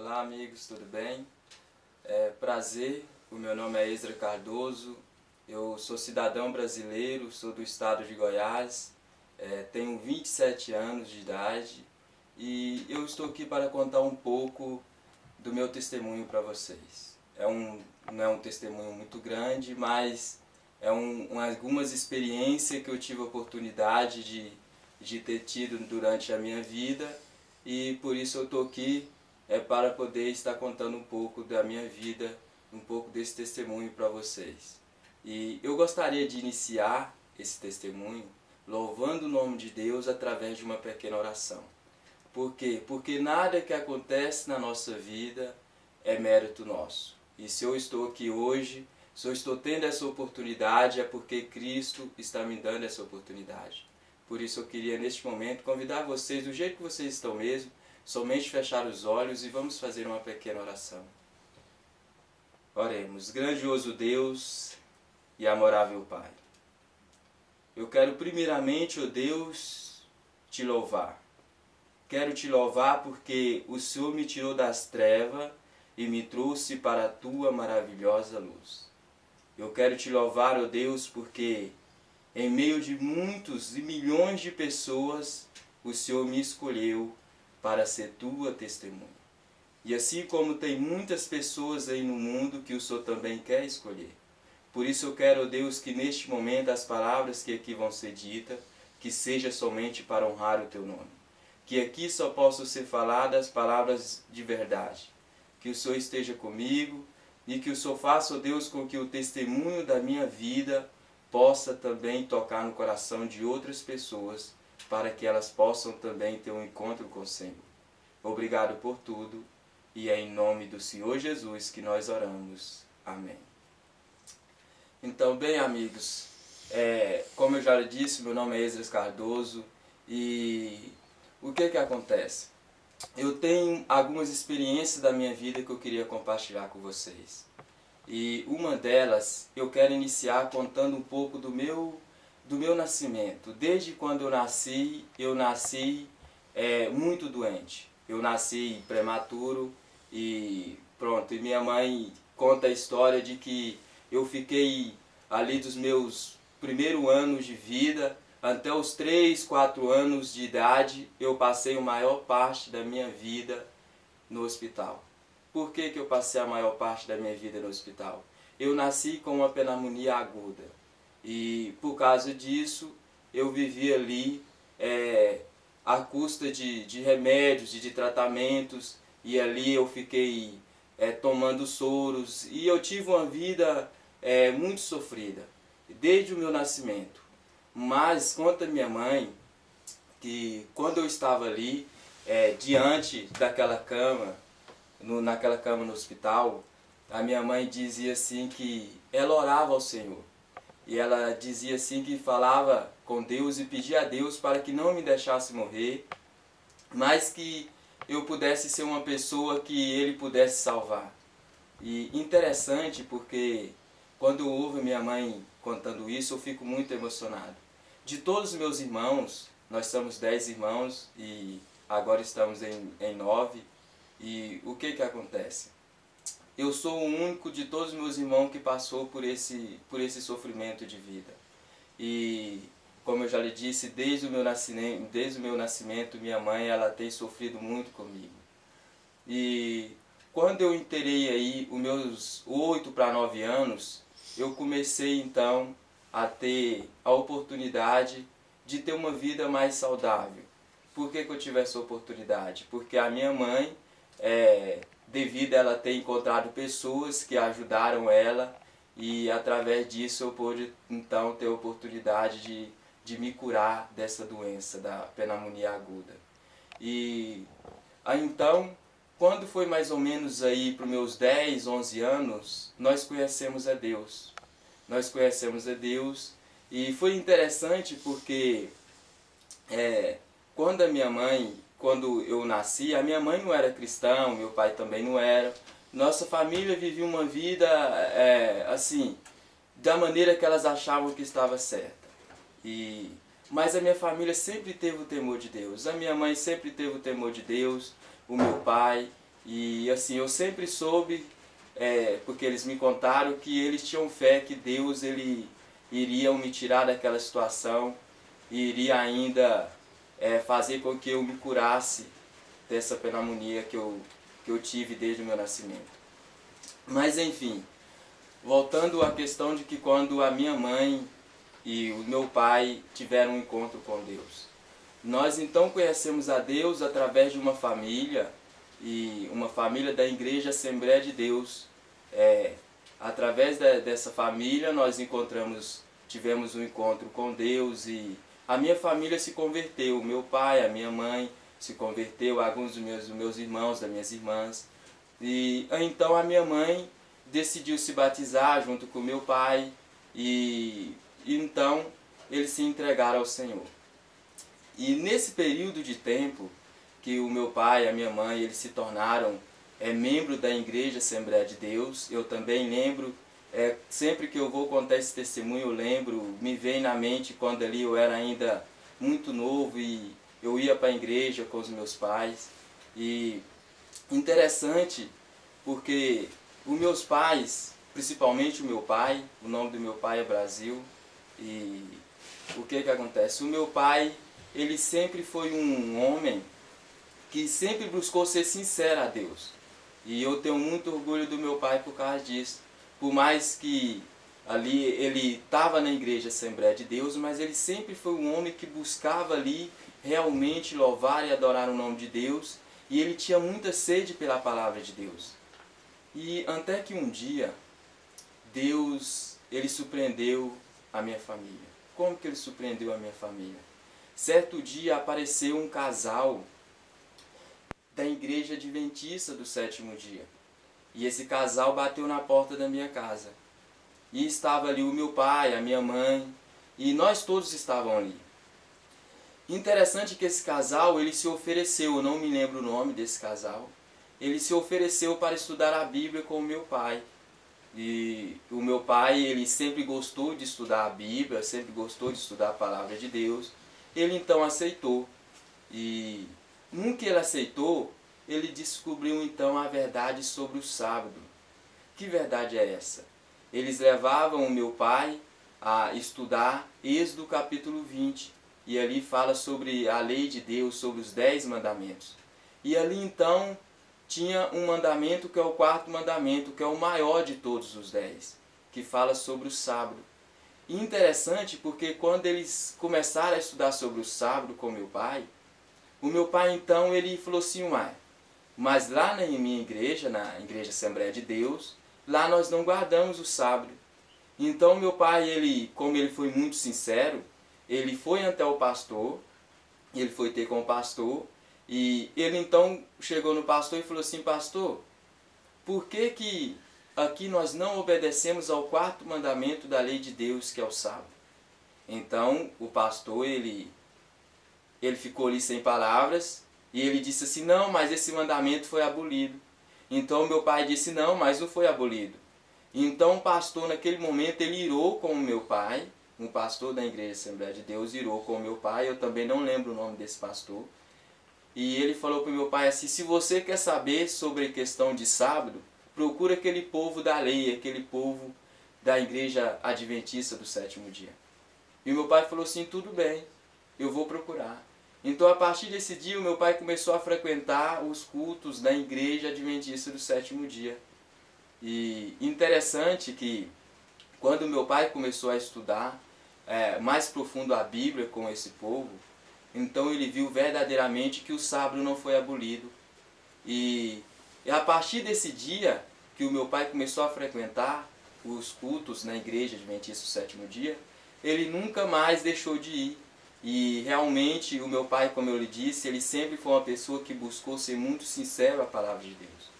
Olá amigos, tudo bem? Prazer, o meu nome é Ezra Cardoso, eu sou cidadão brasileiro, sou do estado de Goiás, tenho 27 anos de idade e eu estou aqui para contar um pouco do meu testemunho para vocês. Não é um testemunho muito grande, mas algumas experiências que eu tive a oportunidade de ter tido durante a minha vida e por isso eu estou aqui para poder estar contando um pouco da minha vida, um pouco desse testemunho para vocês. E eu gostaria de iniciar esse testemunho louvando o nome de Deus através de uma pequena oração. Por quê? Porque nada que acontece na nossa vida é mérito nosso. E se eu estou aqui hoje, se eu estou tendo essa oportunidade, é porque Cristo está me dando essa oportunidade. Por isso eu queria neste momento convidar vocês, do jeito que vocês estão mesmo, somente fechar os olhos e vamos fazer uma pequena oração. Oremos. Grandioso Deus e amorável Pai, eu quero primeiramente, ó Deus, te louvar. Quero te louvar porque o Senhor me tirou das trevas e me trouxe para a tua maravilhosa luz. Eu quero te louvar, ó Deus, porque em meio de muitos e milhões de pessoas, o Senhor me escolheu para ser tua testemunha. E assim como tem muitas pessoas aí no mundo que o Senhor também quer escolher. Por isso eu quero, ó Deus, que neste momento as palavras que aqui vão ser ditas, que seja somente para honrar o teu nome. Que aqui só possam ser faladas palavras de verdade. Que o Senhor esteja comigo e que o Senhor faça, ó Deus, com que o testemunho da minha vida possa também tocar no coração de outras pessoas, para que elas possam também ter um encontro com o Senhor. Obrigado por tudo, e é em nome do Senhor Jesus que nós oramos. Amém. Então, bem amigos, como eu já disse, meu nome é Ezra Cardoso, e o que acontece? Eu tenho algumas experiências da minha vida que eu queria compartilhar com vocês. E uma delas, eu quero iniciar contando um pouco do meu nascimento. Desde quando eu nasci muito doente. Eu nasci prematuro e pronto. E minha mãe conta a história de que eu fiquei ali dos meus primeiros anos de vida, até os 3, 4 anos de idade, eu passei a maior parte da minha vida no hospital. Por que eu passei a maior parte da minha vida no hospital? Eu nasci com uma pneumonia aguda. E por causa disso, eu vivi ali à custa de remédios e de tratamentos. E ali eu fiquei tomando soros. E eu tive uma vida muito sofrida, desde o meu nascimento. Mas conta minha mãe que quando eu estava ali, diante daquela cama, naquela cama no hospital, a minha mãe dizia assim que ela orava ao Senhor. E ela dizia assim que falava com Deus e pedia a Deus para que não me deixasse morrer, mas que eu pudesse ser uma pessoa que Ele pudesse salvar. E interessante porque quando eu ouvo minha mãe contando isso, eu fico muito emocionado. De todos os meus irmãos, nós somos 10 irmãos e agora estamos em 9. E o que acontece? Eu sou o único de todos os meus irmãos que passou por esse sofrimento de vida. E como eu já lhe disse, desde o meu nascimento, minha mãe ela tem sofrido muito comigo. E quando eu inteirei aí os meus 8 para 9 anos, eu comecei então a ter a oportunidade de ter uma vida mais saudável. Por que eu tive essa oportunidade? Porque a minha mãe, devido a ela ter encontrado pessoas que ajudaram ela, e através disso eu pude então ter a oportunidade de me curar dessa doença, da pneumonia aguda. E aí então, quando foi mais ou menos aí para os meus 10, 11 anos, nós conhecemos a Deus. Nós conhecemos a Deus e foi interessante porque quando eu nasci, a minha mãe não era cristã, o meu pai também não era. Nossa família vivia uma vida assim, da maneira que elas achavam que estava certa. Mas a minha família sempre teve o temor de Deus. A minha mãe sempre teve o temor de Deus, o meu pai. E assim, eu sempre soube, porque eles me contaram que eles tinham fé que Deus ele iria me tirar daquela situação e iria ainda fazer com que eu me curasse dessa pneumonia que eu tive desde o meu nascimento. Mas enfim, voltando à questão de que quando a minha mãe e o meu pai tiveram um encontro com Deus, nós então conhecemos a Deus através de uma família, e uma família da Igreja Assembleia de Deus. Através dessa família nós tivemos um encontro com Deus e a minha família se converteu. O meu pai, a minha mãe se converteu, alguns dos meus irmãos, das minhas irmãs. E então a minha mãe decidiu se batizar junto com o meu pai e então eles se entregaram ao Senhor. E nesse período de tempo que o meu pai e a minha mãe eles se tornaram membro da Igreja Assembleia de Deus, eu também lembro, sempre que eu vou contar esse testemunho, eu lembro, me vem na mente quando ali eu era ainda muito novo e eu ia para a igreja com os meus pais. E interessante porque os meus pais, principalmente o meu pai, o nome do meu pai é Brasil, e o que acontece? O meu pai, ele sempre foi um homem que sempre buscou ser sincero a Deus. E eu tenho muito orgulho do meu pai por causa disso. Por mais que ali ele estava na Igreja Assembleia de Deus, mas ele sempre foi um homem que buscava ali realmente louvar e adorar o nome de Deus. E ele tinha muita sede pela palavra de Deus. E até que um dia, Deus, ele surpreendeu a minha família. Como que ele surpreendeu a minha família? Certo dia apareceu um casal da Igreja Adventista do Sétimo Dia. E esse casal bateu na porta da minha casa. E estava ali o meu pai, a minha mãe, e nós todos estavam ali. Interessante que esse casal, ele se ofereceu, eu não me lembro o nome desse casal, ele se ofereceu para estudar a Bíblia com o meu pai. E o meu pai, ele sempre gostou de estudar a Bíblia, sempre gostou de estudar a Palavra de Deus. Ele então aceitou. E no que ele aceitou, ele descobriu então a verdade sobre o sábado. Que verdade é essa? Eles levavam o meu pai a estudar Êxodo capítulo 20. E ali fala sobre a lei de Deus, sobre os 10 mandamentos. E ali então tinha um mandamento que é o quarto mandamento, que é o maior de todos os 10, que fala sobre o sábado. E interessante porque quando eles começaram a estudar sobre o sábado com o meu pai então ele falou assim, mas lá na minha igreja, na Igreja Assembleia de Deus, lá nós não guardamos o sábado. Então meu pai, ele, como ele foi muito sincero, ele foi até o pastor, ele foi ter com o pastor, e ele então chegou no pastor e falou assim, pastor, por que aqui nós não obedecemos ao quarto mandamento da lei de Deus, que é o sábado? Então o pastor, ele ficou ali sem palavras, e ele disse assim, não, mas esse mandamento foi abolido. Então meu pai disse, não, mas não foi abolido. Então o pastor naquele momento, ele irou com o meu pai, um pastor da Igreja Assembleia de Deus irou com o meu pai, eu também não lembro o nome desse pastor. E ele falou para o meu pai assim, se você quer saber sobre a questão de sábado, procura aquele povo da lei, aquele povo da Igreja Adventista do Sétimo Dia. E o meu pai falou assim, tudo bem, eu vou procurar. Então a partir desse dia o meu pai começou a frequentar os cultos da Igreja Adventista do Sétimo Dia. E interessante que quando meu pai começou a estudar mais profundo a Bíblia com esse povo, então ele viu verdadeiramente que o sábado não foi abolido. E a partir desse dia que o meu pai começou a frequentar os cultos na Igreja Adventista do Sétimo Dia, ele nunca mais deixou de ir. E realmente o meu pai, como eu lhe disse, ele sempre foi uma pessoa que buscou ser muito sincero à palavra de Deus.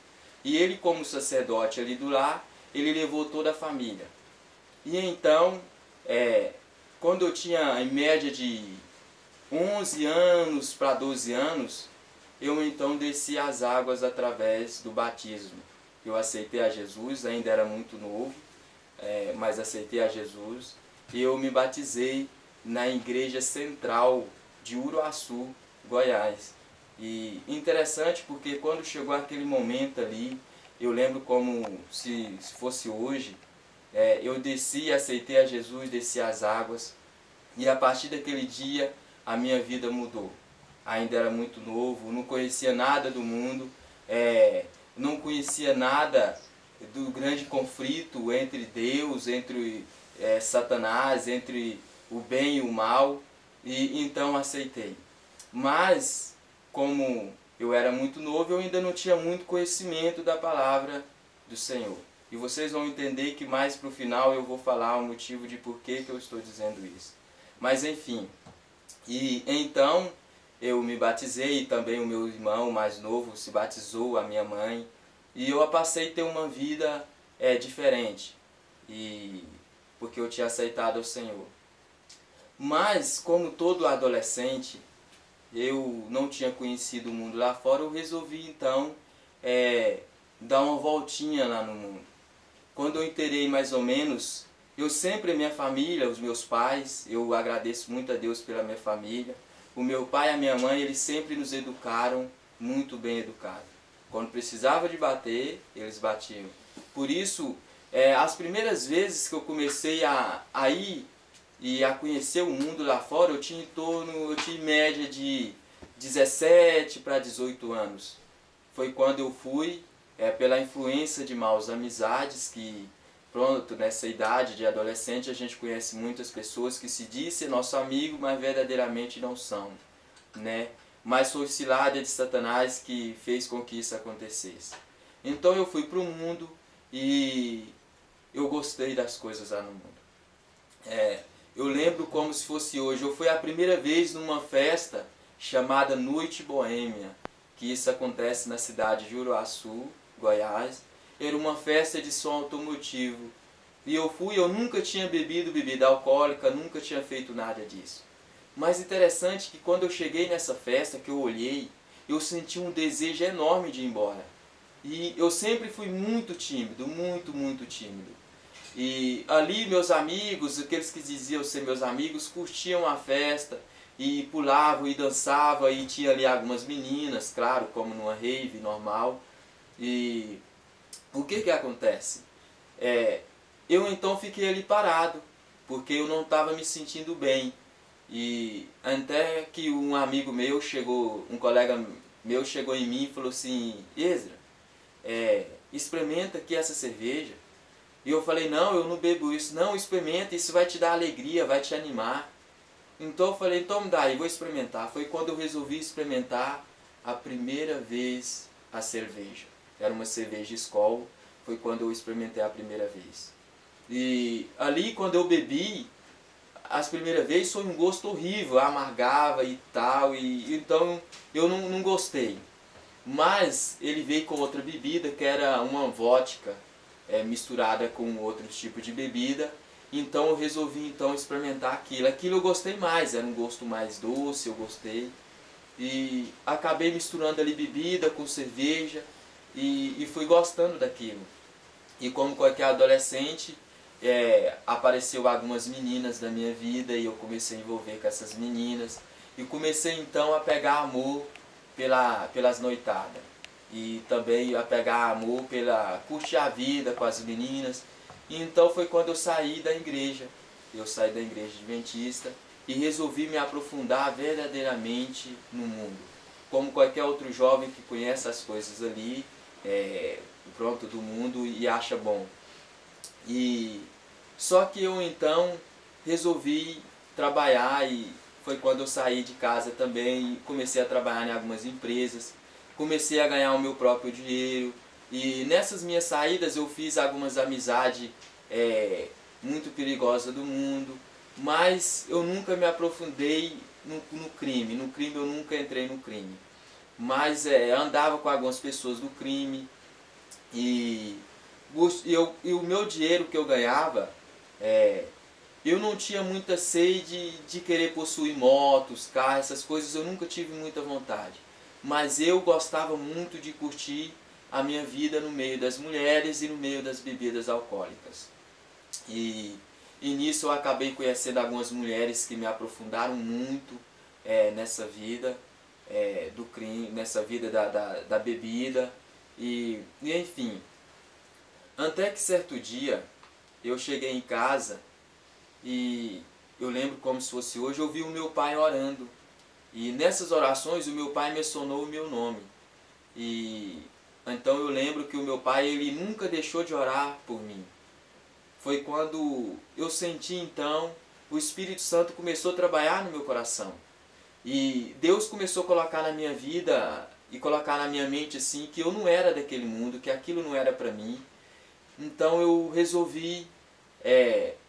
E ele, como sacerdote ali do lar, ele levou toda a família. E então, quando eu tinha em média de 11 anos para 12 anos, eu então desci as águas através do batismo. Eu aceitei a Jesus, ainda era muito novo, mas aceitei a Jesus. E eu me batizei na Igreja Central de Uruaçu, Goiás. E interessante porque quando chegou aquele momento ali, eu lembro como se fosse hoje, eu desci, aceitei a Jesus, desci as águas, e a partir daquele dia a minha vida mudou. Ainda era muito novo, não conhecia nada do mundo, não conhecia nada do grande conflito entre Deus, entre Satanás, entre o bem e o mal, e então aceitei. Mas, como eu era muito novo, eu ainda não tinha muito conhecimento da palavra do Senhor. E vocês vão entender que mais para o final eu vou falar o motivo de por que eu estou dizendo isso. Mas enfim, e então eu me batizei, e também o meu irmão mais novo se batizou, a minha mãe, e eu passei a ter uma vida diferente, porque eu tinha aceitado o Senhor. Mas, como todo adolescente, eu não tinha conhecido o mundo lá fora, eu resolvi então dar uma voltinha lá no mundo. Quando eu inteirei mais ou menos, eu sempre, a minha família, os meus pais, eu agradeço muito a Deus pela minha família. O meu pai e a minha mãe, eles sempre nos educaram muito bem educados. Quando precisava de bater, eles batiam. Por isso, as primeiras vezes que eu comecei a ir e a conhecer o mundo lá fora, eu tinha em média de 17 para 18 anos. Foi quando eu fui, pela influência de maus amizades, que pronto, nessa idade de adolescente a gente conhece muitas pessoas que se dizem nosso amigo, mas verdadeiramente não são, né? Mas foi cilada de Satanás que fez com que isso acontecesse. Então eu fui para o mundo e eu gostei das coisas lá no mundo. Eu lembro como se fosse hoje. Eu fui a primeira vez numa festa chamada Noite Boêmia, que isso acontece na cidade de Juruaçu, Goiás. Era uma festa de som automotivo. E eu nunca tinha bebido bebida alcoólica, nunca tinha feito nada disso. Mas interessante que quando eu cheguei nessa festa, que eu olhei, eu senti um desejo enorme de ir embora. E eu sempre fui muito tímido, muito tímido. E ali meus amigos, aqueles que diziam ser meus amigos, curtiam a festa e pulavam e dançavam, e tinha ali algumas meninas, claro, como numa rave normal. E o que acontece? Eu então fiquei ali parado, porque eu não estava me sentindo bem. E até que um amigo meu chegou, um colega meu chegou em mim e falou assim: Ezra, experimenta aqui essa cerveja. E eu falei: não, eu não bebo isso. Não, experimenta, isso vai te dar alegria, vai te animar. Então eu falei: então me dá aí, vou experimentar. Foi quando eu resolvi experimentar a primeira vez a cerveja. Era uma cerveja Skol, foi quando eu experimentei a primeira vez. E ali quando eu bebi, as primeiras vezes foi um gosto horrível, amargava e tal, e então eu não gostei. Mas ele veio com outra bebida, que era uma vodka misturada com outros tipos de bebida. Então eu resolvi então experimentar aquilo. Aquilo eu gostei mais, era um gosto mais doce, eu gostei. E acabei misturando ali bebida com cerveja e fui gostando daquilo. E como qualquer adolescente, apareceu algumas meninas da minha vida e eu comecei a envolver com essas meninas. E comecei então a pegar amor pelas noitadas. E também a pegar amor pela curtir a vida com as meninas. E então foi quando eu saí da igreja. Eu saí da igreja adventista e resolvi me aprofundar verdadeiramente no mundo. Como qualquer outro jovem que conhece as coisas ali, pronto, do mundo e acha bom. E só que eu então resolvi trabalhar, e foi quando eu saí de casa também e comecei a trabalhar em algumas empresas. Comecei a ganhar o meu próprio dinheiro. E nessas minhas saídas eu fiz algumas amizades muito perigosas do mundo. Mas eu nunca me aprofundei no crime. No crime eu nunca entrei no crime. Mas andava com algumas pessoas do crime. E o meu dinheiro que eu ganhava, eu não tinha muita sede de querer possuir motos, carros, essas coisas eu nunca tive muita vontade. Mas eu gostava muito de curtir a minha vida no meio das mulheres e no meio das bebidas alcoólicas. E nisso eu acabei conhecendo algumas mulheres que me aprofundaram muito nessa vida. do crime, nessa vida da bebida, e enfim. Até que certo dia eu cheguei em casa e eu lembro como se fosse hoje, eu vi o meu pai orando. E nessas orações o meu pai mencionou o meu nome. E então eu lembro que o meu pai, ele nunca deixou de orar por mim. Foi quando eu senti então, o Espírito Santo começou a trabalhar no meu coração. E Deus começou a colocar na minha vida e colocar na minha mente assim que eu não era daquele mundo, que aquilo não era para mim. Então eu resolvi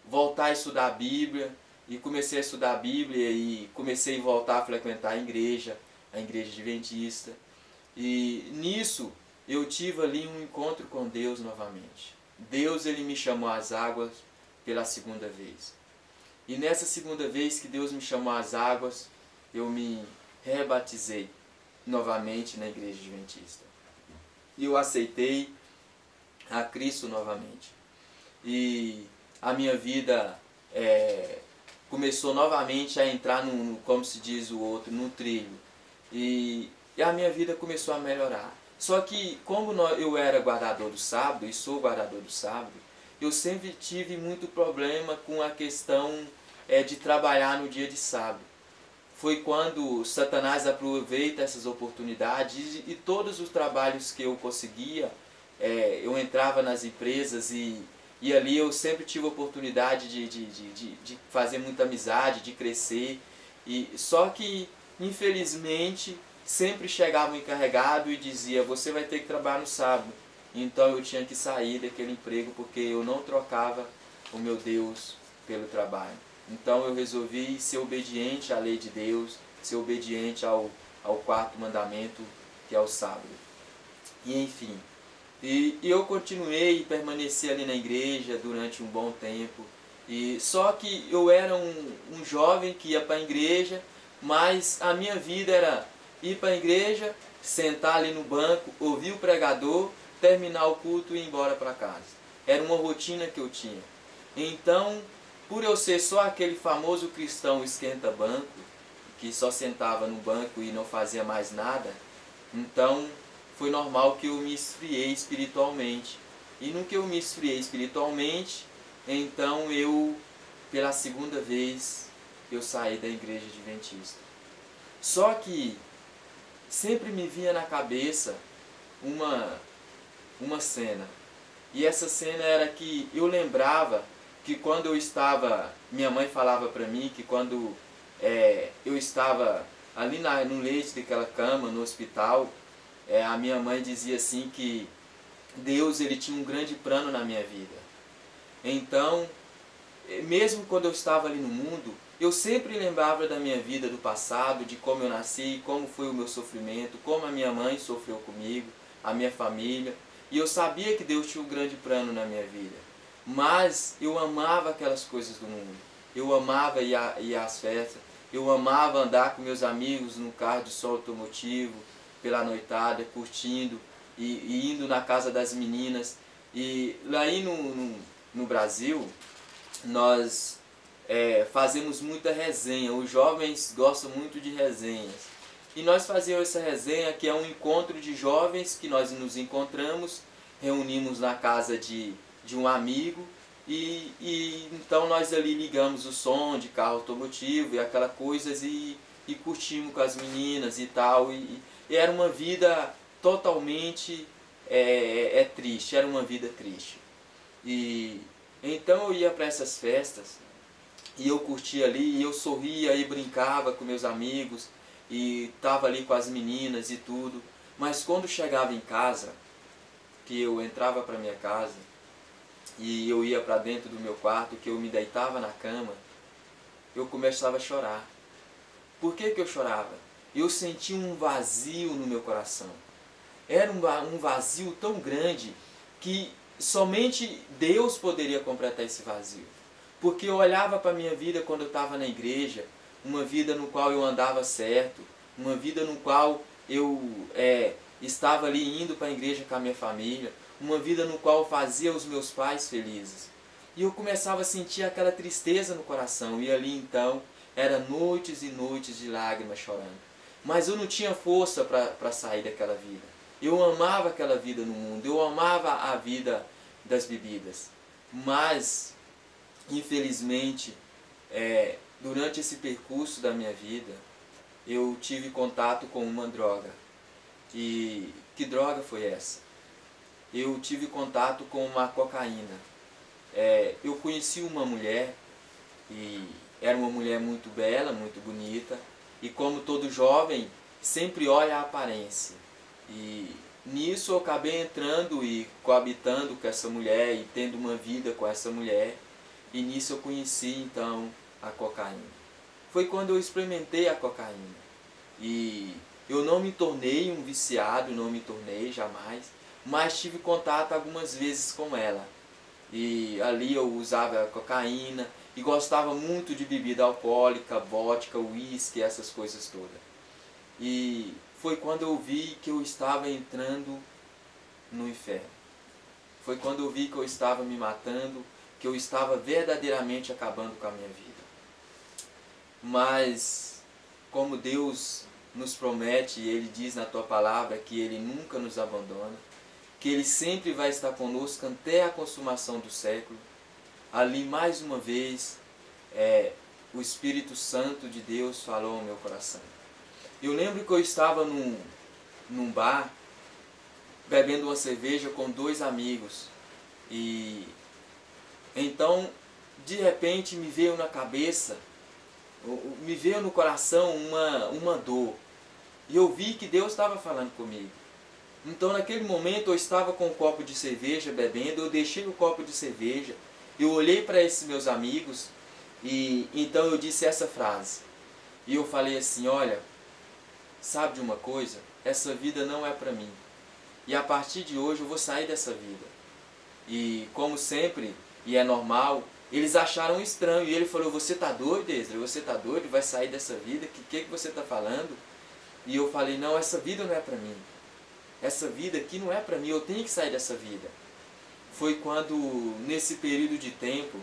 voltar a estudar a Bíblia, e comecei a estudar a Bíblia e comecei a voltar a frequentar a igreja adventista. E nisso eu tive ali um encontro com Deus novamente. Deus, ele me chamou às águas pela segunda vez. E nessa segunda vez que Deus me chamou às águas, eu me rebatizei novamente na igreja adventista. E eu aceitei a Cristo novamente. E a minha vida começou novamente a entrar, como se diz o outro, no trilho. E a minha vida começou a melhorar. Só que como eu era guardador do sábado, e sou guardador do sábado, eu sempre tive muito problema com a questão de trabalhar no dia de sábado. Foi quando Satanás aproveita essas oportunidades e todos os trabalhos que eu conseguia, eu entrava nas empresas e ali eu sempre tive a oportunidade de fazer muita amizade, de crescer. Só que, infelizmente, sempre chegava um encarregado e dizia: você vai ter que trabalhar no sábado. Então eu tinha que sair daquele emprego porque eu não trocava o meu Deus pelo trabalho. Então eu resolvi ser obediente à lei de Deus, ser obediente ao quarto mandamento, que é o sábado. E enfim, e eu continuei e permaneci ali na igreja durante um bom tempo. E só que eu era um jovem que ia para a igreja, mas a minha vida era ir para a igreja, sentar ali no banco, ouvir o pregador, terminar o culto e ir embora para casa. Era uma rotina que eu tinha. Então, por eu ser só aquele famoso cristão esquenta-banco, que só sentava no banco e não fazia mais nada, então foi normal que eu me esfriei espiritualmente. E no que eu me esfriei espiritualmente, então eu, pela segunda vez, eu saí da igreja adventista. Só que sempre me vinha na cabeça uma cena. E essa cena era que eu lembrava que quando eu estava, minha mãe falava para mim que quando eu estava ali no leito daquela cama, no hospital, a minha mãe dizia assim que Deus, ele tinha um grande plano na minha vida. Então, mesmo quando eu estava ali no mundo, eu sempre lembrava da minha vida do passado, de como eu nasci, como foi o meu sofrimento, como a minha mãe sofreu comigo, a minha família. E eu sabia que Deus tinha um grande plano na minha vida. Mas eu amava aquelas coisas do mundo. Eu amava ir às festas. Eu amava andar com meus amigos no carro de som automotivo, pela noitada, curtindo e indo na casa das meninas. E lá aí no Brasil, nós fazemos muita resenha. Os jovens gostam muito de resenhas. E nós fazíamos essa resenha, que é um encontro de jovens que nós nos encontramos, reunimos na casa de um amigo e então nós ali ligamos o som de carro automotivo e aquela coisas e curtimos com as meninas e tal. E era uma vida totalmente triste, era uma vida triste. E então eu ia para essas festas e eu curtia ali, e eu sorria e brincava com meus amigos e estava ali com as meninas e tudo. Mas quando chegava em casa, que eu entrava para minha casa e eu ia para dentro do meu quarto, que eu me deitava na cama, eu começava a chorar. Por que eu chorava? Eu sentia um vazio no meu coração. Era um vazio tão grande que somente Deus poderia completar esse vazio. Porque eu olhava para a minha vida quando eu estava na igreja, uma vida no qual eu andava certo, uma vida no qual eu estava ali indo para a igreja com a minha família, uma vida no qual eu fazia os meus pais felizes. E eu começava a sentir aquela tristeza no coração, e ali então, eram noites e noites de lágrimas chorando. mas eu não tinha força para sair daquela vida. Eu amava aquela vida no mundo, eu amava a vida das bebidas. Mas, infelizmente, durante esse percurso da minha vida, eu tive contato com uma droga. E que droga foi essa? Eu tive contato com uma cocaína. Eu conheci uma mulher, e era uma mulher muito bela, muito bonita, e como todo jovem, sempre olha a aparência. E nisso eu acabei entrando e coabitando com essa mulher e tendo uma vida com essa mulher, e nisso eu conheci então a cocaína. Foi quando eu experimentei a cocaína. E eu não me tornei um viciado, não me tornei jamais, mas tive contato algumas vezes com ela. E ali eu usava cocaína e gostava muito de bebida alcoólica, vodka, uísque, essas coisas todas. E foi quando eu vi que eu estava entrando no inferno. Foi quando eu vi que eu estava me matando, que eu estava verdadeiramente acabando com a minha vida. Mas, como Deus nos promete, e Ele diz na tua palavra que Ele nunca nos abandona, que Ele sempre vai estar conosco até a consumação do século, ali mais uma vez o Espírito Santo de Deus falou ao meu coração. Eu lembro que eu estava num bar, bebendo uma cerveja com 2 amigos, e então de repente me veio na cabeça, me veio no coração uma dor, e eu vi que Deus estava falando comigo. Então naquele momento eu estava com um copo de cerveja bebendo, eu deixei o copo de cerveja, eu olhei para esses meus amigos, e então eu disse essa frase, e eu falei assim: olha, sabe de uma coisa? Essa vida não é para mim, e a partir de hoje eu vou sair dessa vida. E como sempre, e é normal, eles acharam estranho, e ele falou: você tá doido, Ezra? Você tá doido? Vai sair dessa vida? Que você tá falando? E eu falei: não, essa vida não é para mim. Essa vida aqui não é para mim, eu tenho que sair dessa vida. Foi quando, nesse período de tempo,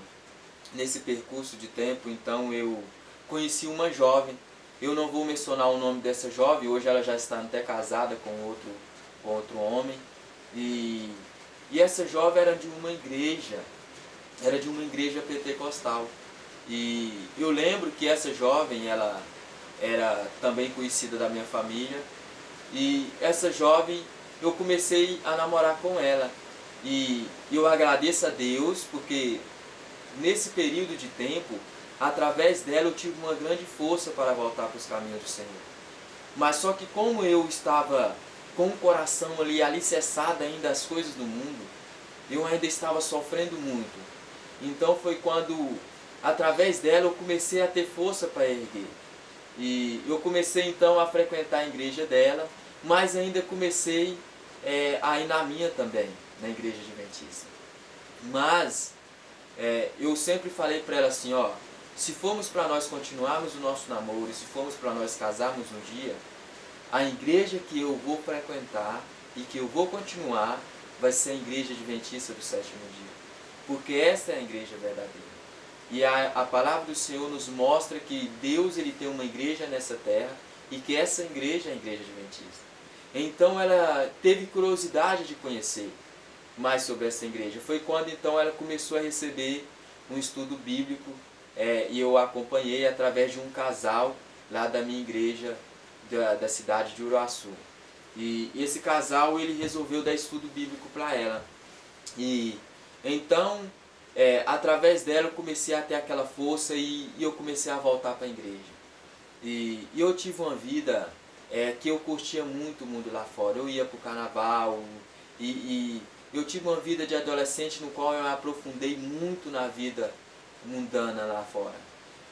nesse percurso de tempo, então eu conheci uma jovem. Eu não vou mencionar o nome dessa jovem, hoje ela já está até casada com outro homem. E essa jovem era de uma igreja pentecostal. E eu lembro que essa jovem, ela era também conhecida da minha família. E essa jovem, eu comecei a namorar com ela. E eu agradeço a Deus, porque nesse período de tempo, através dela eu tive uma grande força para voltar para os caminhos do Senhor. Mas só que como eu estava com o coração ali alicerçado ainda às coisas do mundo, eu ainda estava sofrendo muito. Então foi quando, através dela, eu comecei a ter força para erguer. E eu comecei então a frequentar a igreja dela, mas ainda comecei a ir na minha também, na igreja adventista. Mas eu sempre falei para ela assim: ó, se formos para nós continuarmos o nosso namoro, se formos para nós casarmos um dia, a igreja que eu vou frequentar e que eu vou continuar vai ser a igreja adventista do 7º dia. Porque essa é a igreja verdadeira. E a palavra do Senhor nos mostra que Deus ele tem uma igreja nessa terra e que essa igreja é a igreja adventista. Então ela teve curiosidade de conhecer mais sobre essa igreja. Foi quando então ela começou a receber um estudo bíblico e eu a acompanhei através de um casal lá da minha igreja da cidade de Uruaçu. E esse casal ele resolveu dar estudo bíblico para ela. E então através dela eu comecei a ter aquela força e eu comecei a voltar para a igreja. E eu tive uma vida que eu curtia muito o mundo lá fora. Eu ia para o carnaval e eu tive uma vida de adolescente no qual eu me aprofundei muito na vida mundana lá fora.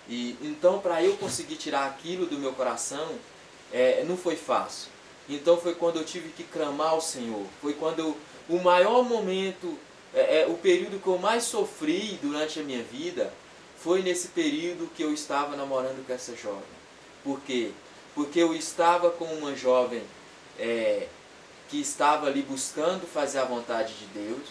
E então para eu conseguir tirar aquilo do meu coração não foi fácil. Então foi quando eu tive que clamar ao Senhor. Foi quando o maior momento, o período que eu mais sofri durante a minha vida, foi nesse período que eu estava namorando com essa jovem. Por quê? Porque eu estava com uma jovem que estava ali buscando fazer a vontade de Deus,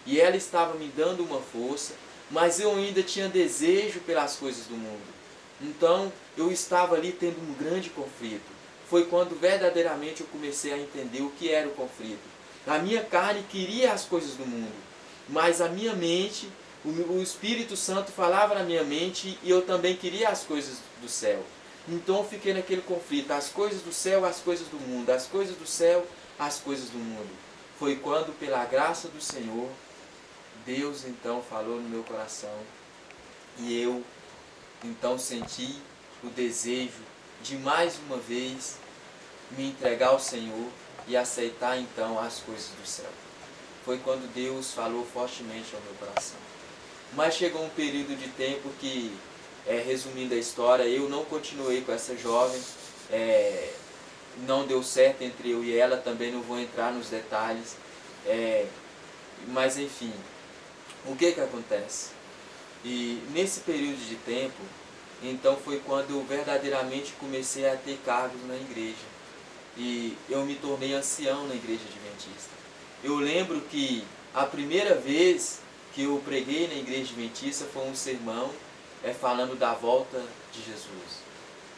e ela estava me dando uma força, mas eu ainda tinha desejo pelas coisas do mundo. Então eu estava ali tendo um grande conflito. foi quando verdadeiramente eu comecei a entender o que era o conflito. A minha carne queria as coisas do mundo, mas a minha mente, o Espírito Santo falava na minha mente e eu também queria as coisas do céu. Então eu fiquei naquele conflito, as coisas do céu, as coisas do mundo, as coisas do céu, as coisas do mundo. Foi quando, pela graça do Senhor, Deus então falou no meu coração e eu então senti o desejo de mais uma vez me entregar ao Senhor e aceitar então as coisas do céu. Foi quando Deus falou fortemente ao meu coração. Mas chegou um período de tempo que, resumindo a história, eu não continuei com essa jovem, não deu certo entre eu e ela, também não vou entrar nos detalhes, mas enfim, o que acontece? E nesse período de tempo, então foi quando eu verdadeiramente comecei a ter cargos na igreja. E eu me tornei ancião na igreja adventista. Eu lembro que a primeira vez que eu preguei na igreja adventista foi um sermão falando da volta de Jesus.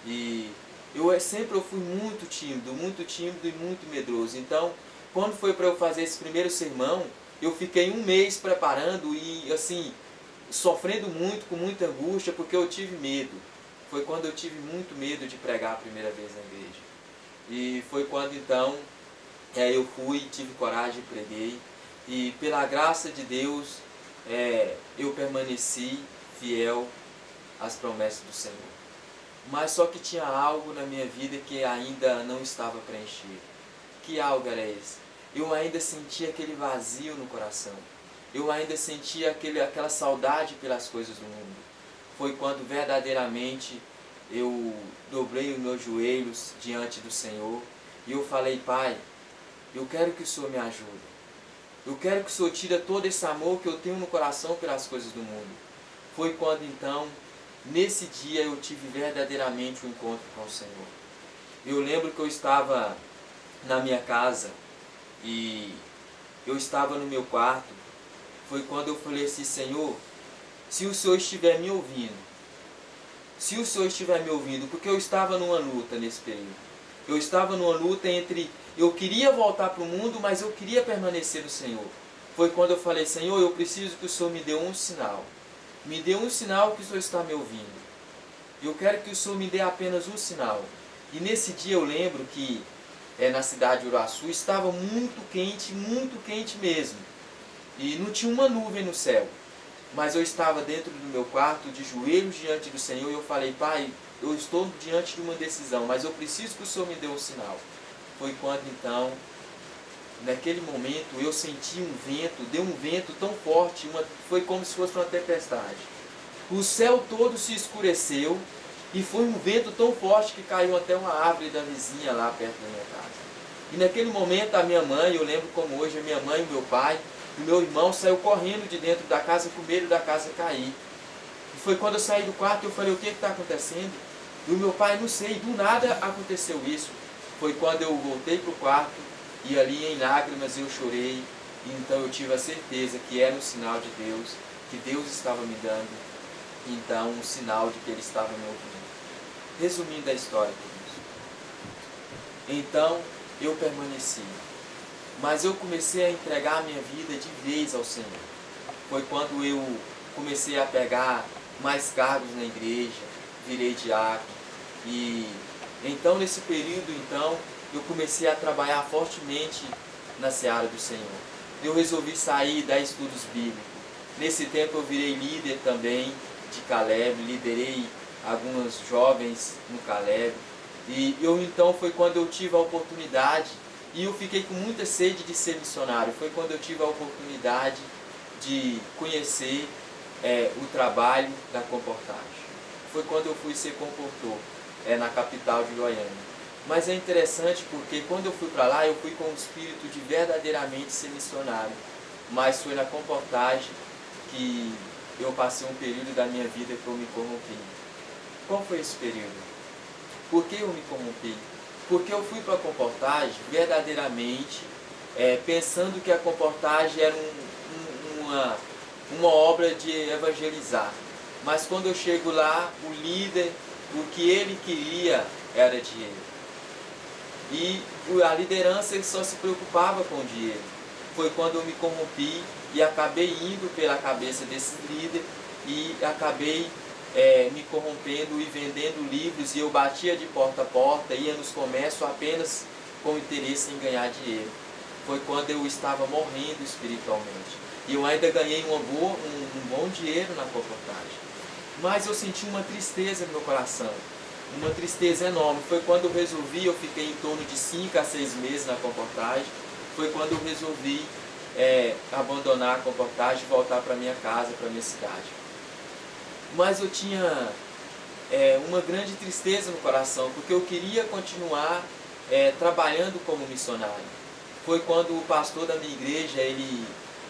E eu sempre fui muito tímido e muito medroso. Então, quando foi para eu fazer esse primeiro sermão, eu fiquei um mês preparando e assim, sofrendo muito, com muita angústia, porque eu tive medo. Foi quando eu tive muito medo de pregar a primeira vez na igreja. E foi quando então eu fui, tive coragem e preguei. E pela graça de Deus, eu permaneci fiel às promessas do Senhor. Mas só que tinha algo na minha vida que ainda não estava preenchido. Que algo era esse? Eu ainda sentia aquele vazio no coração. Eu ainda sentia aquela saudade pelas coisas do mundo. Foi quando verdadeiramente eu dobrei os meus joelhos diante do Senhor e eu falei: Pai, eu quero que o Senhor me ajude. Eu quero que o Senhor tire todo esse amor que eu tenho no coração pelas coisas do mundo. Foi quando então, nesse dia, eu tive verdadeiramente um encontro com o Senhor. Eu lembro que eu estava na minha casa e eu estava no meu quarto. Foi quando eu falei assim: Senhor, se o Senhor estiver me ouvindo, porque eu estava numa luta nesse período. Eu estava numa luta entre, eu queria voltar para o mundo, mas eu queria permanecer no Senhor. Foi quando eu falei: Senhor, eu preciso que o Senhor me dê um sinal. Me dê um sinal que o Senhor está me ouvindo. Eu quero que o Senhor me dê apenas um sinal. E nesse dia eu lembro que na cidade de Uruaçu estava muito quente mesmo. E não tinha uma nuvem no céu. Mas eu estava dentro do meu quarto, de joelhos diante do Senhor, e eu falei: Pai, eu estou diante de uma decisão, mas eu preciso que o Senhor me dê um sinal. Foi quando então, naquele momento, eu senti um vento, deu um vento tão forte, foi como se fosse uma tempestade. O céu todo se escureceu, e foi um vento tão forte que caiu até uma árvore da vizinha lá perto da minha casa. E naquele momento a minha mãe, eu lembro como hoje, a minha mãe e o meu pai, o meu irmão saiu correndo de dentro da casa com medo da casa cair. E foi quando eu saí do quarto e eu falei: o que está acontecendo? E o meu pai: não sei, do nada aconteceu isso. Foi quando eu voltei para o quarto e ali em lágrimas eu chorei. E então eu tive a certeza que era um sinal de Deus, que Deus estava me dando, então um sinal de que Ele estava me ouvindo. Resumindo a história, queridos. Então eu permaneci. Mas eu comecei a entregar a minha vida de vez ao Senhor. Foi quando eu comecei a pegar mais cargos na igreja, virei diácono. E então nesse período eu comecei a trabalhar fortemente na seara do Senhor. Eu resolvi sair da estudos bíblicos. Nesse tempo eu virei líder também de Caleb, liderei alguns jovens no Caleb. E então foi quando eu tive a oportunidade. E eu fiquei com muita sede de ser missionário. Foi quando eu tive a oportunidade de conhecer o trabalho da comportagem. Foi quando eu fui ser comportor na capital de Goiânia. Mas é interessante porque quando eu fui para lá, eu fui com o espírito de verdadeiramente ser missionário. Mas foi na comportagem que eu passei um período da minha vida que eu me corrompi. Qual foi esse período? Por que eu me corrompi? Porque eu fui para a comportagem verdadeiramente pensando que a comportagem era uma obra de evangelizar. Mas quando eu chego lá, o líder, o que ele queria era dinheiro. E a liderança só se preocupava com o dinheiro. Foi quando eu me corrompi e acabei indo pela cabeça desse líder e acabei me corrompendo e vendendo livros, e eu batia de porta a porta, ia nos comércios apenas com interesse em ganhar dinheiro. Foi quando eu estava morrendo espiritualmente. E eu ainda ganhei um bom dinheiro na colportagem. Mas eu senti uma tristeza no meu coração, uma tristeza enorme. Foi quando eu resolvi, eu fiquei em torno de 5 a 6 meses na colportagem, foi quando eu resolvi abandonar a colportagem e voltar para minha casa, para minha cidade. Mas eu tinha uma grande tristeza no coração, porque eu queria continuar trabalhando como missionário. Foi quando o pastor da minha igreja, ele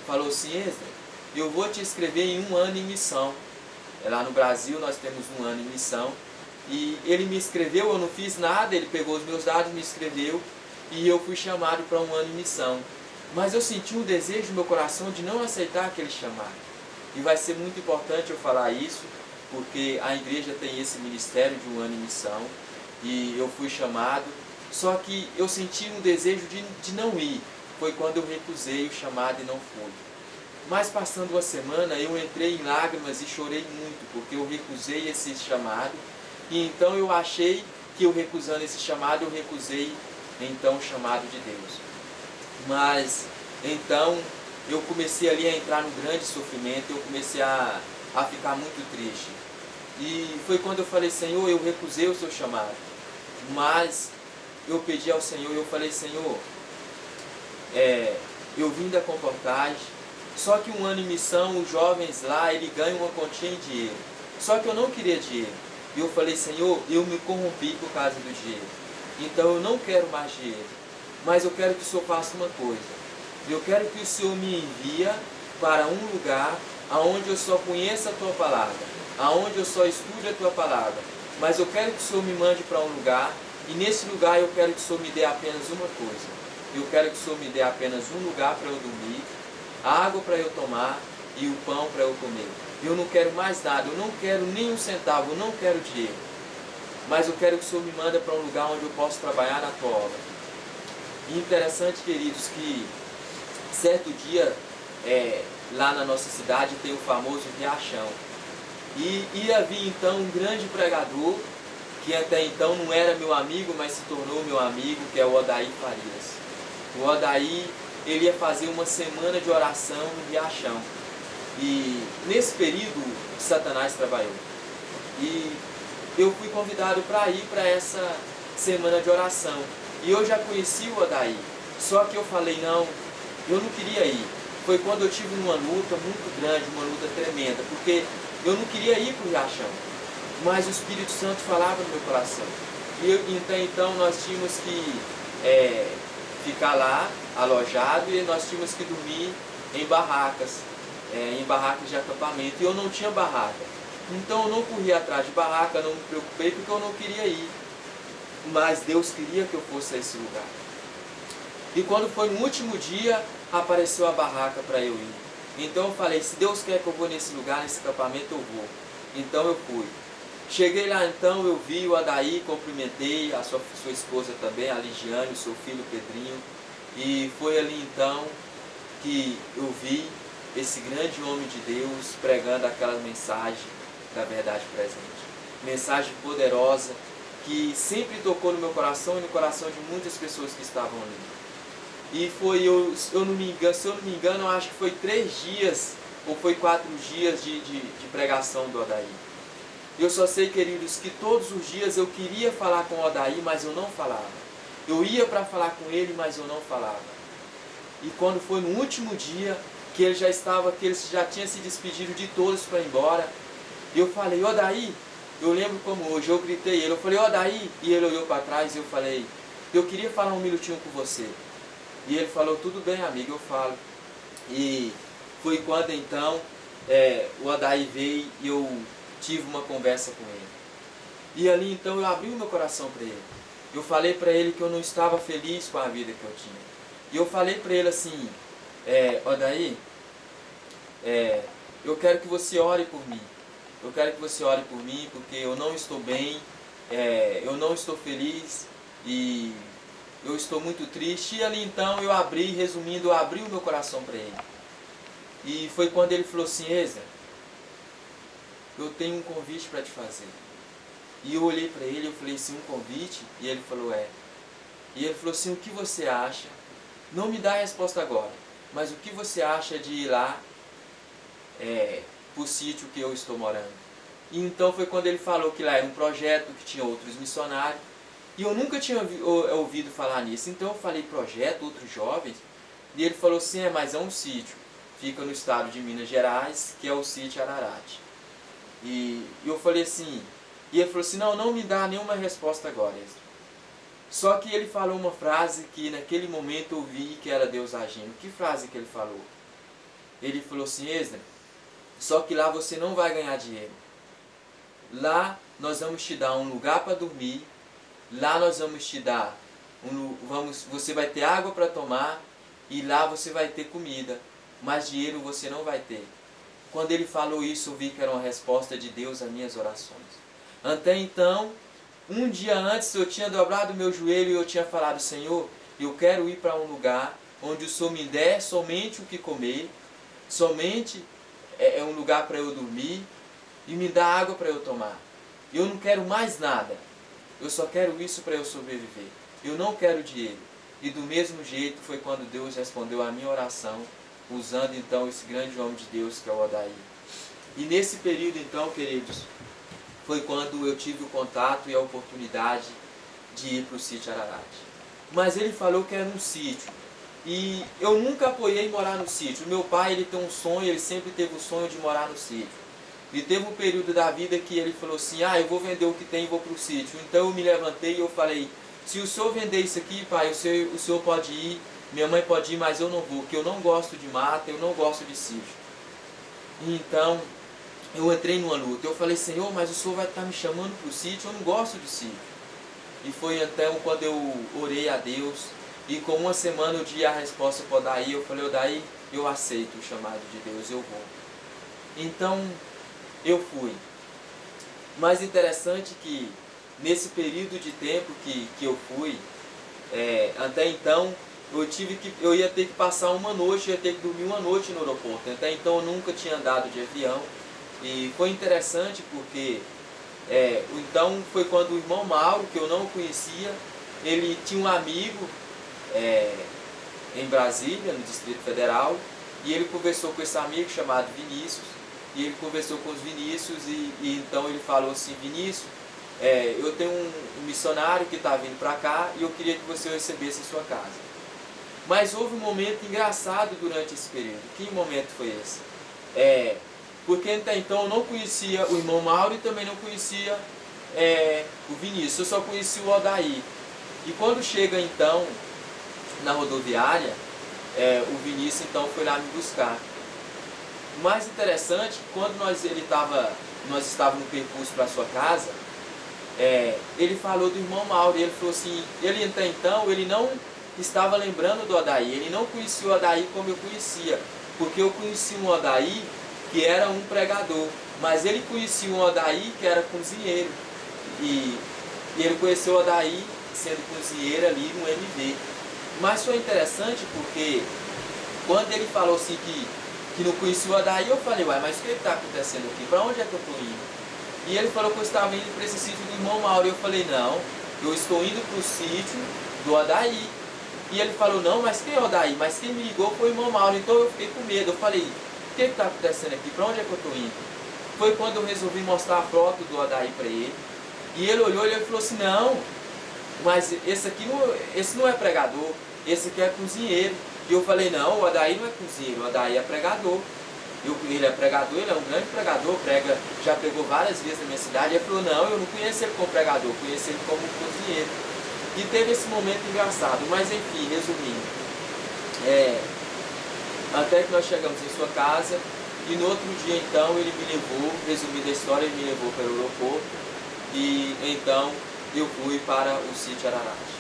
falou assim: Esdras, eu vou te inscrever em 1 ano em missão. Lá no Brasil nós temos 1 ano em missão. E ele me inscreveu, eu não fiz nada, ele pegou os meus dados, me inscreveu, e eu fui chamado para 1 ano em missão. Mas eu senti um desejo no meu coração de não aceitar aquele chamado. E vai ser muito importante eu falar isso, porque a igreja tem esse ministério de 1 ano em missão, e eu fui chamado, só que eu senti um desejo de não ir. Foi quando eu recusei o chamado e não fui. Mas passando uma semana, eu entrei em lágrimas e chorei muito, porque eu recusei esse chamado, e então eu achei que eu recusando esse chamado, eu recusei então o chamado de Deus. Mas então eu comecei ali a entrar num grande sofrimento, eu comecei a ficar muito triste. E foi quando eu falei: Senhor, eu recusei o seu chamado. Mas eu pedi ao Senhor, eu falei: Senhor, eu vim da colportagem, só que 1 ano em missão, os jovens lá, ele ganha uma quantia em dinheiro. Só que eu não queria dinheiro. E eu falei: Senhor, eu me corrompi por causa do dinheiro. Então eu não quero mais dinheiro. Mas eu quero que o Senhor faça uma coisa. Eu quero que o Senhor me envie para um lugar onde eu só conheça a Tua Palavra, aonde eu só estude a Tua Palavra. Mas eu quero que o Senhor me mande para um lugar, e nesse lugar eu quero que o Senhor me dê apenas uma coisa. Eu quero que o Senhor me dê apenas um lugar para eu dormir, água para eu tomar e o pão para eu comer. Eu não quero mais nada, eu não quero nem um centavo, eu não quero dinheiro. Mas eu quero que o Senhor me mande para um lugar onde eu possa trabalhar na Tua obra. E interessante, queridos, que certo dia, lá na nossa cidade tem o famoso Riachão. E ia vir então um grande pregador, que até então não era meu amigo, mas se tornou meu amigo, que é o Odair Farias. O Odair, ele ia fazer uma semana de oração no Riachão. E nesse período, Satanás trabalhou. E eu fui convidado para ir para essa semana de oração. E eu já conheci o Odair. Só que eu falei: não, eu não queria ir. Foi quando eu tive uma luta muito grande, uma luta tremenda, porque eu não queria ir para o Riachão. Mas o Espírito Santo falava no meu coração. E então nós tínhamos que ficar lá, alojado, e nós tínhamos que dormir em barracas de acampamento. E eu não tinha barraca. Então eu não corri atrás de barraca, não me preocupei, porque eu não queria ir. Mas Deus queria que eu fosse a esse lugar. E quando foi no último dia, apareceu a barraca para eu ir. Então eu falei: se Deus quer que eu vou nesse lugar, nesse acampamento, eu vou. Então eu fui. Cheguei lá então, eu vi o Odair, cumprimentei a sua esposa também, a Ligiane, o seu filho Pedrinho. E foi ali então que eu vi esse grande homem de Deus pregando aquela mensagem da verdade presente. Mensagem poderosa que sempre tocou no meu coração e no coração de muitas pessoas que estavam ali. E foi, se eu não me engano, eu acho que foi 3 dias ou foi 4 dias de pregação do Odair. Eu só sei, queridos, que todos os dias eu queria falar com o Odair, mas eu não falava. Eu ia para falar com ele, mas eu não falava. E quando foi no último dia, que ele já tinha se despedido de todos para ir embora, eu falei: Odair, eu lembro como hoje, eu gritei ele, eu falei: Odair, e ele olhou para trás e eu falei: eu queria falar um minutinho com você. E ele falou: tudo bem, amigo, eu falo. E foi quando então o Odair veio e eu tive uma conversa com ele. E ali então eu abri o meu coração para ele. Eu falei para ele que eu não estava feliz com a vida que eu tinha. E eu falei para ele assim: Odair, eu quero que você ore por mim. Eu quero que você ore por mim, porque eu não estou bem, eu não estou feliz, e eu estou muito triste. E ali então eu abri, resumindo, eu abri o meu coração para ele. E foi quando ele falou assim: Ezra, eu tenho um convite para te fazer. E eu olhei para ele e eu falei assim: um convite? E ele falou: é. E ele falou assim: o que você acha? Não me dá a resposta agora, mas o que você acha de ir lá para o sítio que eu estou morando? E então foi quando ele falou que lá era um projeto, que tinha outros missionários. E eu nunca tinha ouvido falar nisso. Então eu falei: projeto, outros jovens? E ele falou assim: mas é um sítio. Fica no estado de Minas Gerais, que é o sítio Ararate. E eu falei assim... E ele falou assim: não me dá nenhuma resposta agora, Ezra. Só que ele falou uma frase que naquele momento eu vi que era Deus agindo. Que frase que ele falou? Ele falou assim: Ezra, só que lá você não vai ganhar dinheiro. Lá nós vamos te dar um lugar para dormir. Lá nós vamos te dar você vai ter água para tomar. E lá você vai ter comida. Mas dinheiro você não vai ter. Quando ele falou isso, eu vi que era uma resposta de Deus às minhas orações. Até então, um dia antes eu tinha dobrado o meu joelho e eu tinha falado: Senhor, eu quero ir para um lugar onde o Senhor me der somente o que comer, somente um lugar para eu dormir e me dá água para eu tomar. Eu não quero mais nada, eu só quero isso para eu sobreviver. Eu não quero dinheiro. E do mesmo jeito foi quando Deus respondeu a minha oração, usando então esse grande homem de Deus que é o Odaí. E nesse período então, queridos, foi quando eu tive o contato e a oportunidade de ir para o sítio Ararate. Mas ele falou que era um sítio. E eu nunca apoiei morar no sítio. Meu pai, ele tem um sonho, ele sempre teve o sonho de morar no sítio. E teve um período da vida que ele falou assim: eu vou vender o que tem e vou para o sítio. Então eu me levantei e eu falei: se o senhor vender isso aqui, pai, o senhor pode ir, minha mãe pode ir, mas eu não vou, porque eu não gosto de mata, eu não gosto de sítio. E então eu entrei numa luta. Eu falei: Senhor, mas o Senhor vai estar me chamando para o sítio, eu não gosto de sítio. E foi então quando eu orei a Deus, e com uma semana eu dei a resposta para o Odaí. Eu falei: Odaí, eu aceito o chamado de Deus, eu vou. Então eu fui. Mais interessante que nesse período de tempo que eu fui, até então eu ia ter que passar uma noite, eu ia ter que dormir uma noite no aeroporto. Até então eu nunca tinha andado de avião. E foi interessante porque então foi quando o irmão Mauro, que eu não conhecia, ele tinha um amigo em Brasília, no Distrito Federal, e ele conversou com esse amigo chamado Vinícius, e ele conversou com os Vinícius e então ele falou assim: Vinícius, eu tenho um missionário que está vindo para cá e eu queria que você o recebesse em sua casa. Mas houve um momento engraçado durante esse período. Que momento foi esse? Porque até então eu não conhecia o irmão Mauro e também não conhecia o Vinícius, eu só conhecia o Odaí. E quando chega então na rodoviária, o Vinícius então foi lá me buscar. O mais interessante, quando nós estávamos no percurso para a sua casa, ele falou do irmão Mauro, e ele falou assim, ele até então ele não estava lembrando do Odaí, ele não conhecia o Odaí como eu conhecia, porque eu conheci um Odaí que era um pregador, mas ele conhecia um Odaí que era cozinheiro, e ele conheceu o Odaí sendo cozinheiro ali no MV. Mas foi interessante porque quando ele falou assim que não conhecia o Odaí, eu falei: uai, mas o que está acontecendo aqui? Para onde é que eu estou indo? E ele falou que eu estava indo para esse sítio do irmão Mauro. E eu falei: não, eu estou indo para o sítio do Odaí. E ele falou: não, mas quem é o Odaí? Mas quem me ligou foi o irmão Mauro. Então eu fiquei com medo. Eu falei: o que está acontecendo aqui? Para onde é que eu estou indo? Foi quando eu resolvi mostrar a foto do Odaí para ele. E ele olhou e ele falou assim: não, mas esse não é pregador, esse aqui é cozinheiro. E eu falei: não, o Odaí não é cozinheiro, o Odaí é pregador. Ele é pregador, ele é um grande pregador, já pregou várias vezes na minha cidade. Ele falou: não, eu não conheço ele como pregador, eu conheço ele como cozinheiro. E teve esse momento engraçado, mas enfim, resumindo, até que nós chegamos em sua casa, e no outro dia então ele me levou, resumindo a história, ele me levou para o aeroporto, e então eu fui para o sítio Ararate.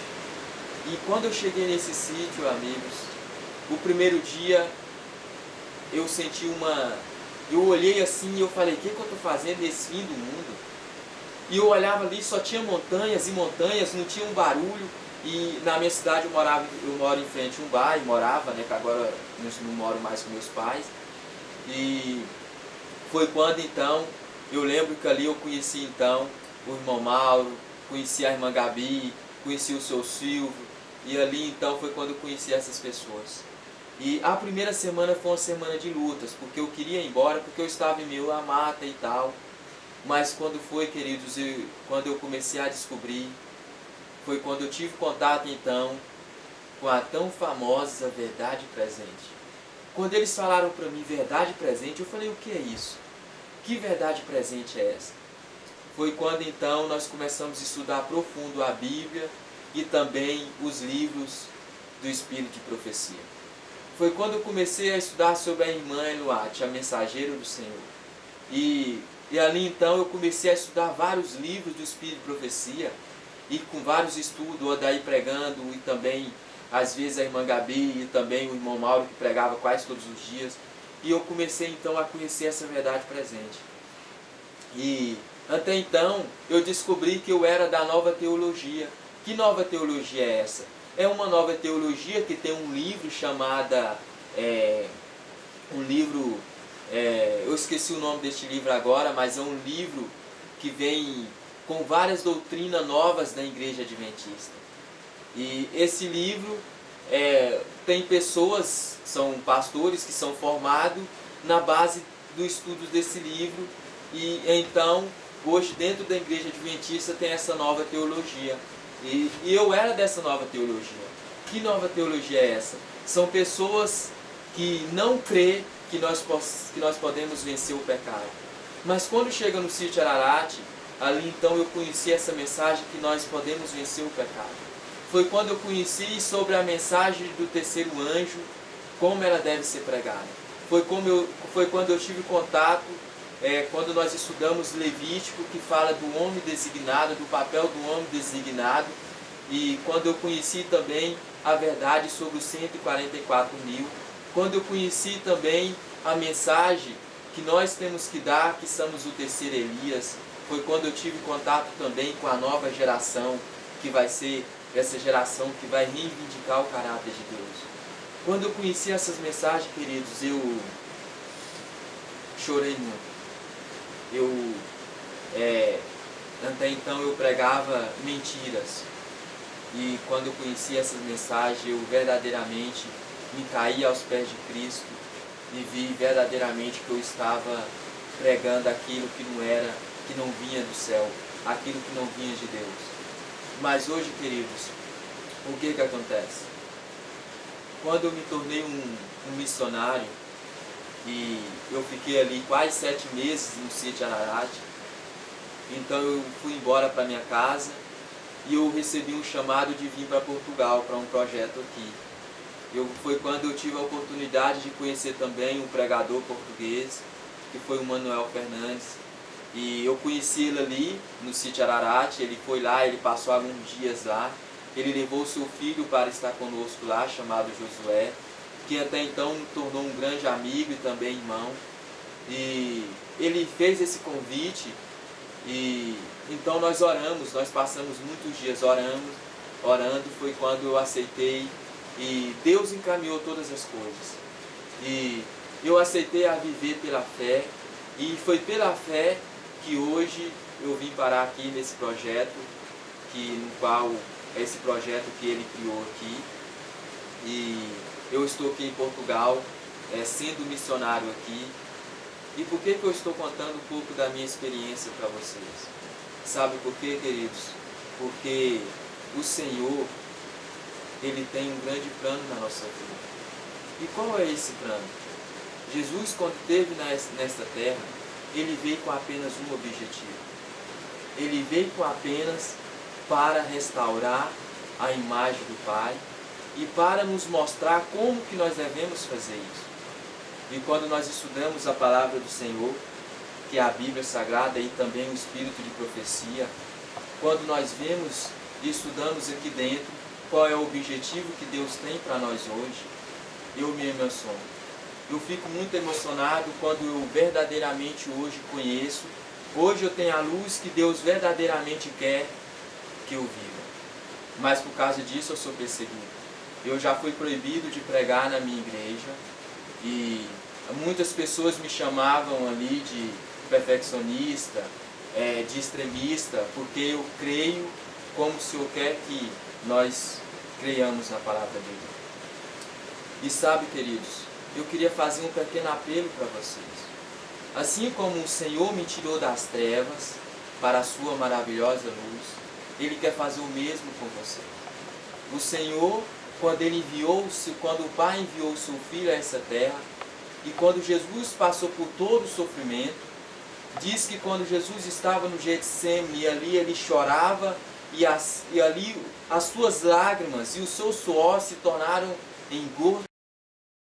E quando eu cheguei nesse sítio, amigos, o primeiro dia eu senti eu olhei assim e eu falei: o que eu estou fazendo nesse fim do mundo? E eu olhava ali, só tinha montanhas e montanhas, não tinha um barulho. E na minha cidade eu moro em frente a um bar, morava, né, que agora não moro mais com meus pais. E foi quando então, eu lembro que ali eu conheci então o irmão Mauro, conheci a irmã Gabi, conheci o seu Silvio, e ali então foi quando eu conheci essas pessoas. E a primeira semana foi uma semana de lutas, porque eu queria ir embora, porque eu estava em meio à mata e tal. Mas quando foi, queridos, quando eu comecei a descobrir, foi quando eu tive contato então com a tão famosa verdade presente. Quando eles falaram para mim verdade presente, eu falei, o que é isso? Que verdade presente é essa? Foi quando então nós começamos a estudar profundo a Bíblia e também os livros do Espírito de Profecia. Foi quando eu comecei a estudar sobre a irmã Eluate, a mensageira do Senhor. E ali então eu comecei a estudar vários livros do Espírito de Profecia, e com vários estudos, o Odaí pregando, e também às vezes a irmã Gabi e também o irmão Mauro que pregava quase todos os dias. E eu comecei então a conhecer essa verdade presente. E até então eu descobri que eu era da nova teologia. Que nova teologia é essa? É uma nova teologia que tem um livro chamado... eu esqueci o nome deste livro agora, mas é um livro que vem com várias doutrinas novas da Igreja Adventista. E esse livro tem pessoas, são pastores que são formados na base do estudo desse livro. E então, hoje dentro da Igreja Adventista tem essa nova teologia. E eu era dessa nova teologia. Que nova teologia é essa? São pessoas que não crê que nós podemos vencer o pecado. Mas quando chega no sítio Ararate, ali então eu conheci essa mensagem que nós podemos vencer o pecado. Foi quando eu conheci sobre a mensagem do terceiro anjo, como ela deve ser pregada. Foi quando eu tive contato, quando nós estudamos Levítico, que fala do homem designado, do papel do homem designado, e quando eu conheci também a verdade sobre os 144 mil, quando eu conheci também a mensagem que nós temos que dar, que somos o terceiro Elias. Foi quando eu tive contato também com a nova geração, que vai ser essa geração que vai reivindicar o caráter de Deus. Quando eu conheci essas mensagens, queridos, eu chorei muito. Até então eu pregava mentiras. E quando eu conheci essas mensagens, eu verdadeiramente me caí aos pés de Cristo e vi verdadeiramente que eu estava pregando aquilo que não vinha do céu, aquilo que não vinha de Deus. Mas hoje, queridos, o que acontece? Quando eu me tornei um missionário, e eu fiquei ali quase 7 meses no sítio Ararate, então eu fui embora para minha casa e eu recebi um chamado de vir para Portugal, para um projeto aqui. Foi quando eu tive a oportunidade de conhecer também um pregador português, que foi o Manuel Fernandes. E eu conheci ele ali no sítio Ararate, ele foi lá, ele passou alguns dias lá. Ele levou seu filho para estar conosco lá, chamado Josué, que até então me tornou um grande amigo e também irmão. E ele fez esse convite e então nós oramos, nós passamos muitos dias orando, foi quando eu aceitei e Deus encaminhou todas as coisas. E eu aceitei a viver pela fé e foi pela fé que hoje eu vim parar aqui nesse projeto, no qual é esse projeto que ele criou aqui. E eu estou aqui em Portugal, sendo missionário aqui. E por que eu estou contando um pouco da minha experiência para vocês? Sabe por quê, queridos? Porque o Senhor, Ele tem um grande plano na nossa vida. E qual é esse plano? Jesus, quando esteve nesta terra, Ele veio com apenas um objetivo. Ele veio com apenas para restaurar a imagem do Pai e para nos mostrar como que nós devemos fazer isso. E quando nós estudamos a palavra do Senhor, que é a Bíblia Sagrada e também o Espírito de Profecia, quando nós vemos e estudamos aqui dentro qual é o objetivo que Deus tem para nós hoje, eu me emociono. Eu fico muito emocionado quando eu verdadeiramente hoje conheço, hoje eu tenho a luz que Deus verdadeiramente quer que eu viva. mas por causa disso eu sou perseguido. Eu já fui proibido de pregar na minha igreja e muitas pessoas me chamavam ali de perfeccionista, de extremista, porque eu creio como o Senhor quer que nós creiamos na palavra dele. E sabe, queridos, eu queria fazer um pequeno apelo para vocês. Assim como o Senhor me tirou das trevas para a sua maravilhosa luz, Ele quer fazer o mesmo com você. O Senhor, quando o Pai enviou o seu Filho a essa terra, e quando Jesus passou por todo o sofrimento, diz que quando Jesus estava no Getsemane, e ali ele chorava, e ali as suas lágrimas e o seu suor se tornaram em gota